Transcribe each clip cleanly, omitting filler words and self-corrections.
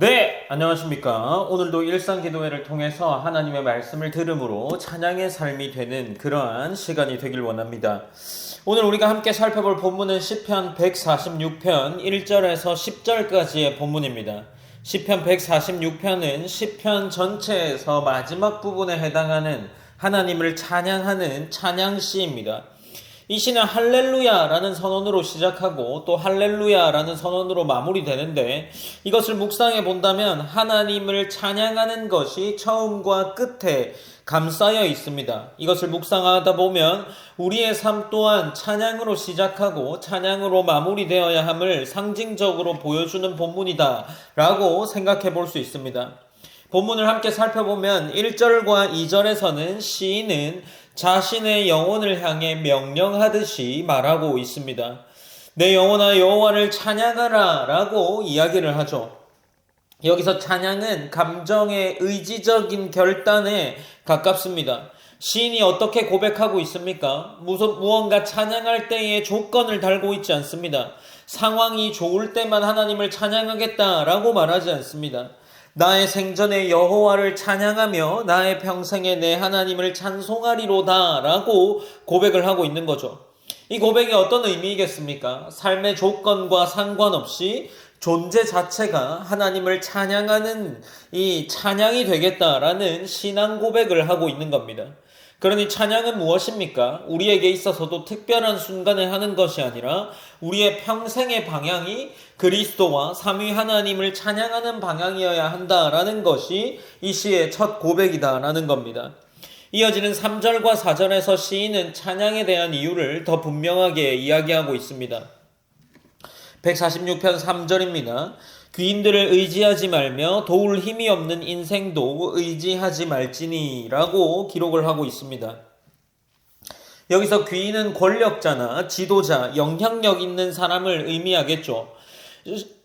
네, 안녕하십니까. 오늘도 일상기도회를 통해서 하나님의 말씀을 들음으로 찬양의 삶이 되는 그러한 시간이 되길 원합니다. 오늘 우리가 함께 살펴볼 본문은 시편 146편 1절에서 10절까지의 본문입니다. 시편 146편은 시편 전체에서 마지막 부분에 해당하는 하나님을 찬양하는 찬양시입니다. 이 시는 할렐루야라는 선언으로 시작하고 또 할렐루야라는 선언으로 마무리되는데, 이것을 묵상해 본다면 하나님을 찬양하는 것이 처음과 끝에 감싸여 있습니다. 이것을 묵상하다 보면 우리의 삶 또한 찬양으로 시작하고 찬양으로 마무리되어야 함을 상징적으로 보여주는 본문이다 라고 생각해 볼 수 있습니다. 본문을 함께 살펴보면 1절과 2절에서는 시인은 자신의 영혼을 향해 명령하듯이 말하고 있습니다. 내 영혼아 여호와를 찬양하라 라고 이야기를 하죠. 여기서 찬양은 감정의 의지적인 결단에 가깝습니다. 시인이 어떻게 고백하고 있습니까? 무언가 찬양할 때에 조건을 달고 있지 않습니다. 상황이 좋을 때만 하나님을 찬양하겠다라고 말하지 않습니다. 나의 생전에 여호와를 찬양하며 나의 평생에 내 하나님을 찬송하리로다 라고 고백을 하고 있는 거죠. 이 고백이 어떤 의미이겠습니까? 삶의 조건과 상관없이 존재 자체가 하나님을 찬양하는 이 찬양이 되겠다라는 신앙 고백을 하고 있는 겁니다. 그러니 찬양은 무엇입니까? 우리에게 있어서도 특별한 순간에 하는 것이 아니라 우리의 평생의 방향이 그리스도와 삼위 하나님을 찬양하는 방향이어야 한다라는 것이 이 시의 첫 고백이다라는 겁니다. 이어지는 3절과 4절에서 시인은 찬양에 대한 이유를 더 분명하게 이야기하고 있습니다. 146편 3절입니다. 귀인들을 의지하지 말며 도울 힘이 없는 인생도 의지하지 말지니 라고 기록을 하고 있습니다. 여기서 귀인은 권력자나 지도자, 영향력 있는 사람을 의미하겠죠.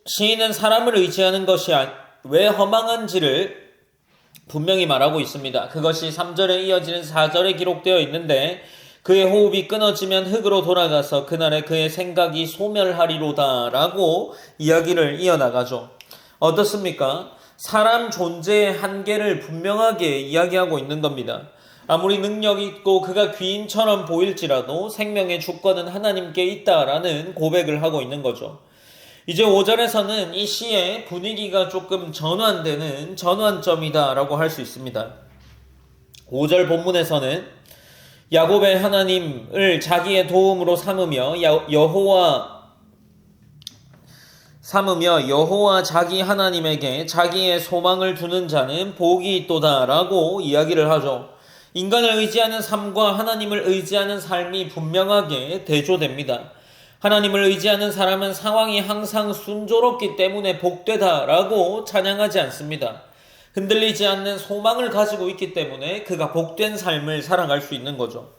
시인은 사람을 의지하는 것이 왜 허망한지를 분명히 말하고 있습니다. 그것이 3절에 이어지는 4절에 기록되어 있는데, 그의 호흡이 끊어지면 흙으로 돌아가서 그날에 그의 생각이 소멸하리로다 라고 이야기를 이어나가죠. 어떻습니까? 사람 존재의 한계를 분명하게 이야기하고 있는 겁니다. 아무리 능력 있고 그가 귀인처럼 보일지라도 생명의 주권은 하나님께 있다라는 고백을 하고 있는 거죠. 이제 5절에서는 이 시의 분위기가 조금 전환되는 전환점이다라고 할 수 있습니다. 5절 본문에서는 야곱의 하나님을 자기의 도움으로 삼으며 여호와 자기 하나님에게 자기의 소망을 두는 자는 복이 있도다 라고 이야기를 하죠. 인간을 의지하는 삶과 하나님을 의지하는 삶이 분명하게 대조됩니다. 하나님을 의지하는 사람은 상황이 항상 순조롭기 때문에 복되다 라고 찬양하지 않습니다. 흔들리지 않는 소망을 가지고 있기 때문에 그가 복된 삶을 살아갈 수 있는 거죠.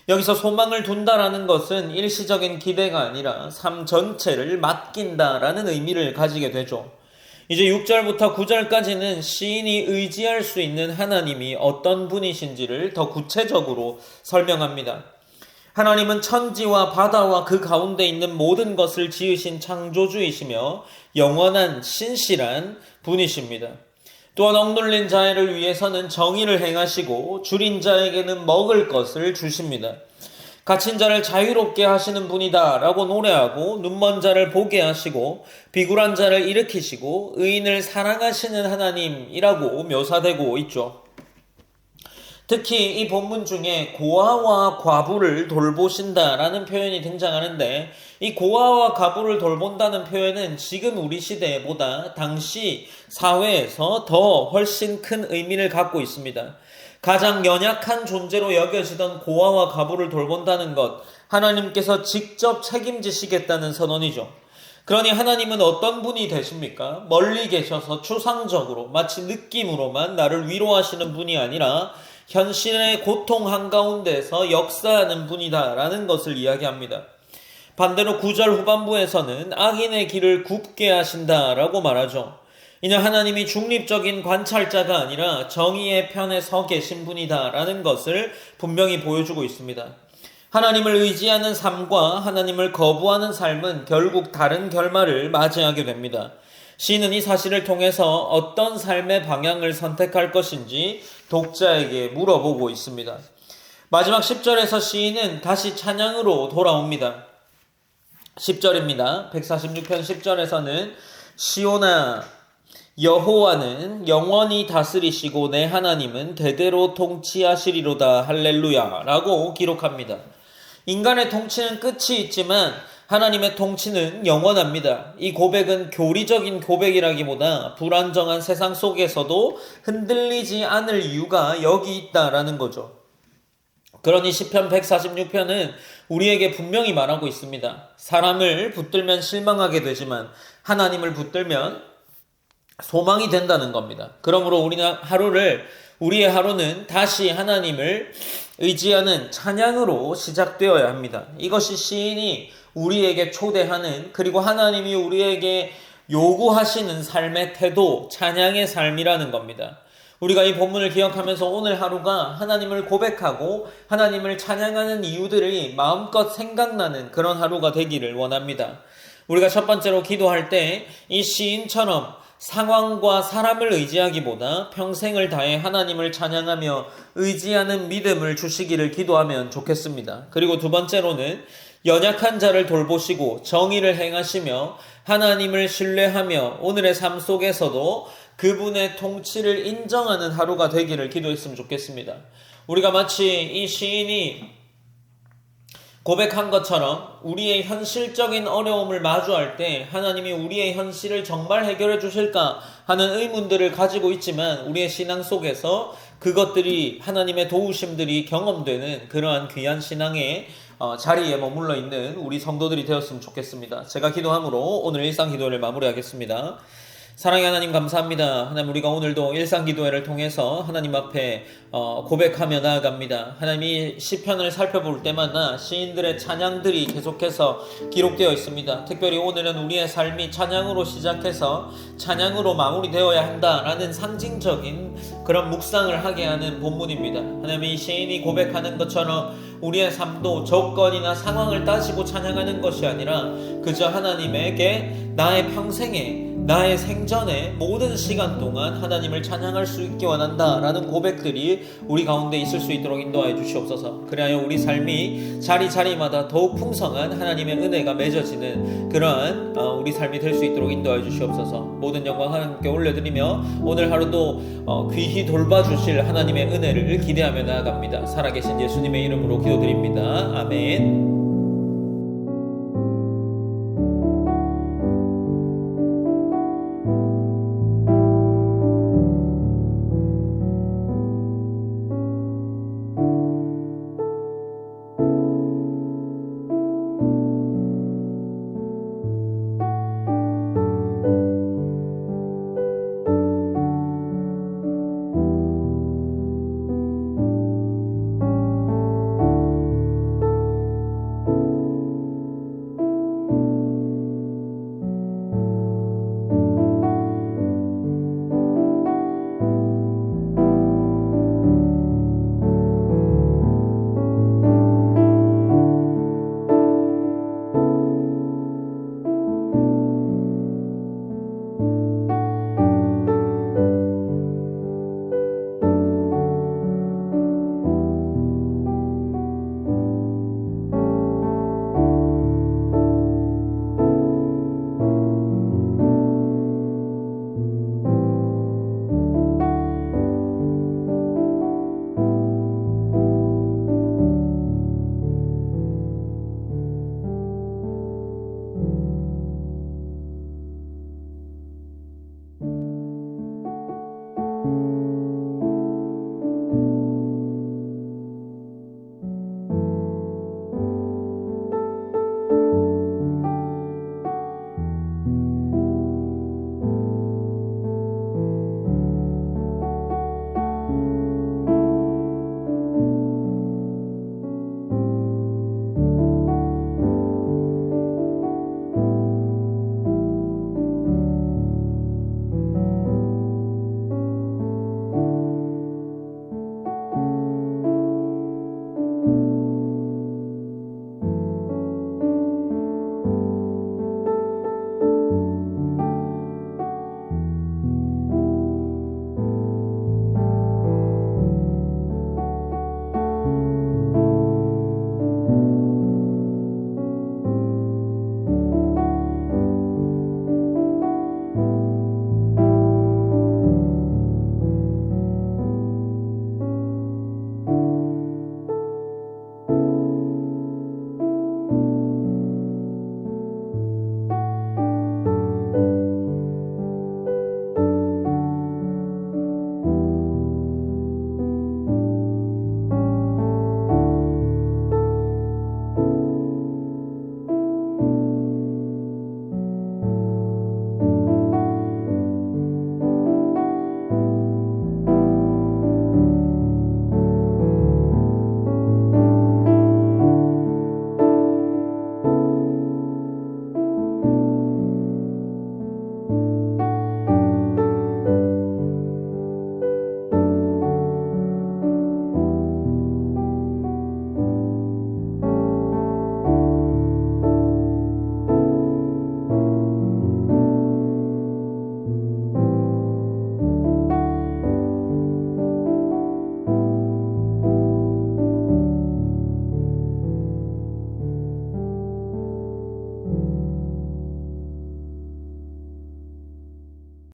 여기서 소망을 둔다라는 것은 일시적인 기대가 아니라 삶 전체를 맡긴다라는 의미를 가지게 되죠. 이제 6절부터 9절까지는 시인이 의지할 수 있는 하나님이 어떤 분이신지를 더 구체적으로 설명합니다. 하나님은 천지와 바다와 그 가운데 있는 모든 것을 지으신 창조주이시며 영원한 신실한 분이십니다. 또한 억눌린 자를 위해서는 정의를 행하시고 줄인 자에게는 먹을 것을 주십니다. 갇힌 자를 자유롭게 하시는 분이다 라고 노래하고 눈먼 자를 보게 하시고 비굴한 자를 일으키시고 의인을 사랑하시는 하나님이라고 묘사되고 있죠. 특히 이 본문 중에 고아와 과부를 돌보신다라는 표현이 등장하는데, 이 고아와 과부를 돌본다는 표현은 지금 우리 시대보다 당시 사회에서 더 훨씬 큰 의미를 갖고 있습니다. 가장 연약한 존재로 여겨지던 고아와 과부를 돌본다는 것, 하나님께서 직접 책임지시겠다는 선언이죠. 그러니 하나님은 어떤 분이 되십니까? 멀리 계셔서 추상적으로 마치 느낌으로만 나를 위로하시는 분이 아니라 현실의 고통 한가운데서 역사하는 분이다라는 것을 이야기합니다. 반대로 9절 후반부에서는 악인의 길을 굽게 하신다라고 말하죠. 이는 하나님이 중립적인 관찰자가 아니라 정의의 편에 서 계신 분이다라는 것을 분명히 보여주고 있습니다. 하나님을 의지하는 삶과 하나님을 거부하는 삶은 결국 다른 결말을 맞이하게 됩니다. 시인은 이 사실을 통해서 어떤 삶의 방향을 선택할 것인지 독자에게 물어보고 있습니다. 마지막 10절에서 시인은 다시 찬양으로 돌아옵니다. 10절입니다. 146편 10절에서는 시온아 여호와는 영원히 다스리시고 내 하나님은 대대로 통치하시리로다 할렐루야 라고 기록합니다. 인간의 통치는 끝이 있지만 하나님의 통치는 영원합니다. 이 고백은 교리적인 고백이라기보다 불안정한 세상 속에서도 흔들리지 않을 이유가 여기 있다라는 거죠. 그러니 시편 146편은 우리에게 분명히 말하고 있습니다. 사람을 붙들면 실망하게 되지만 하나님을 붙들면 소망이 된다는 겁니다. 그러므로 우리의 하루는 다시 하나님을 의지하는 찬양으로 시작되어야 합니다. 이것이 시인이 우리에게 초대하는, 그리고 하나님이 우리에게 요구하시는 삶의 태도, 찬양의 삶이라는 겁니다. 우리가 이 본문을 기억하면서 오늘 하루가 하나님을 고백하고 하나님을 찬양하는 이유들이 마음껏 생각나는 그런 하루가 되기를 원합니다. 우리가 첫 번째로 기도할 때 이 시인처럼 상황과 사람을 의지하기보다 평생을 다해 하나님을 찬양하며 의지하는 믿음을 주시기를 기도하면 좋겠습니다. 그리고 두 번째로는 연약한 자를 돌보시고 정의를 행하시며 하나님을 신뢰하며 오늘의 삶 속에서도 그분의 통치를 인정하는 하루가 되기를 기도했으면 좋겠습니다. 우리가 마치 이 시인이 고백한 것처럼 우리의 현실적인 어려움을 마주할 때 하나님이 우리의 현실을 정말 해결해 주실까 하는 의문들을 가지고 있지만 우리의 신앙 속에서 그것들이 하나님의 도우심들이 경험되는 그러한 귀한 신앙의 자리에 머물러 있는 우리 성도들이 되었으면 좋겠습니다. 제가 기도함으로 오늘 일상 기도를 마무리하겠습니다. 사랑의 하나님 감사합니다. 하나님 우리가 오늘도 일상기도회를 통해서 하나님 앞에 고백하며 나아갑니다. 하나님이 시편을 살펴볼 때마다 시인들의 찬양들이 계속해서 기록되어 있습니다. 특별히 오늘은 우리의 삶이 찬양으로 시작해서 찬양으로 마무리되어야 한다라는 상징적인 그런 묵상을 하게 하는 본문입니다. 하나님 이 시인이 고백하는 것처럼 우리의 삶도 조건이나 상황을 따지고 찬양하는 것이 아니라 그저 하나님에게 나의 평생에 나의 생전에 모든 시간 동안 하나님을 찬양할 수 있게 원한다라는 고백들이 우리 가운데 있을 수 있도록 인도하여 주시옵소서. 그리하여 우리 삶이 자리자리마다 더욱 풍성한 하나님의 은혜가 맺어지는 그러한 우리 삶이 될 수 있도록 인도하여 주시옵소서. 모든 영광 하나님께 올려드리며 오늘 하루도 귀히 돌봐주실 하나님의 은혜를 기대하며 나아갑니다. 살아계신 예수님의 이름으로 기도드립니다. 아멘.